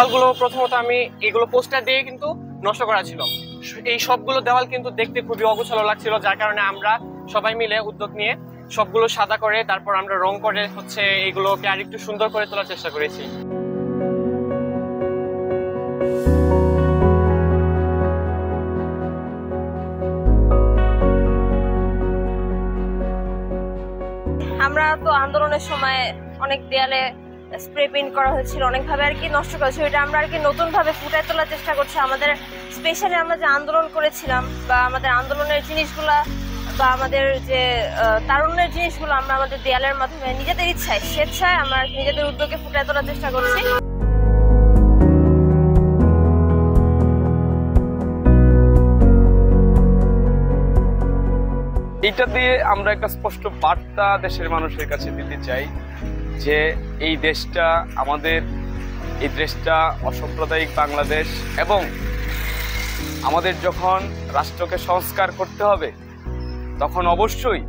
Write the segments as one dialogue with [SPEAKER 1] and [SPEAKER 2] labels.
[SPEAKER 1] দেওয়ালগুলো প্রথমত আমি এগুলো পোস্টার দিয়ে কিন্তু নষ্ট করা ছিল। এই সবগুলো দেওয়াল কিন্তু দেখতে খুবই অগোছালো লাগছিল, যার কারণে আমরা সবাই মিলে উদ্যোগ নিয়ে সবগুলো সাদা করে তারপর আমরা রং করে এগুলোকে আরেকটু সুন্দর করে তোলার চেষ্টা করেছি।
[SPEAKER 2] আমরা তো আন্দোলনের সময় অনেক দেয়ালে স্প্রে পেইন্ট করা হয়েছিল, অনেকভাবে আর কি নষ্ট করা হয়েছিল। এটা আমরা আর কি নতুন ভাবে ফুটিয়ে তোলার চেষ্টা করছি। আমাদের স্পেশালি আমরা যে আন্দোলন করেছিলাম বা আমাদের আন্দোলনের জিনিসগুলা বা আমাদের যে তারুণ্যের জিনিসগুলো আমরা আমাদের দেয়ালের মাধ্যমে নিজেদের ইচ্ছায় স্বেচ্ছায় আমরা নিজেদের উদ্যোগে ফুটিয়ে তোলার চেষ্টা করছি।
[SPEAKER 3] এইটা দিয়ে আমরা একটা স্পষ্ট বার্তা দেশের মানুষের কাছে দিতে চাই যে এই দেশটা আমাদের, এই দেশটা অসাম্প্রদায়িক বাংলাদেশ, এবং আমাদের যখন রাষ্ট্রকে সংস্কার করতে হবে তখন অবশ্যই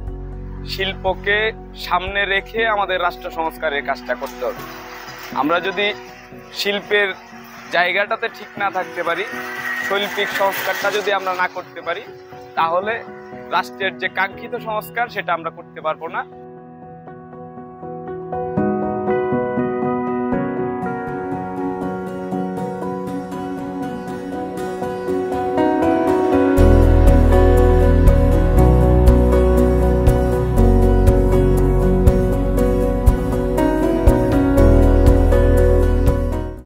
[SPEAKER 3] শিল্পকে সামনে রেখে আমাদের রাষ্ট্র সংস্কারের কাজটা করতে হবে। আমরা যদি শিল্পের জায়গাটাতে ঠিক না থাকতে পারি, শৈল্পিক সংস্কারটা যদি আমরা না করতে পারি, তাহলে রাষ্ট্রের যে কাঙ্ক্ষিত সংস্কার সেটা আমরা করতে পারবো না।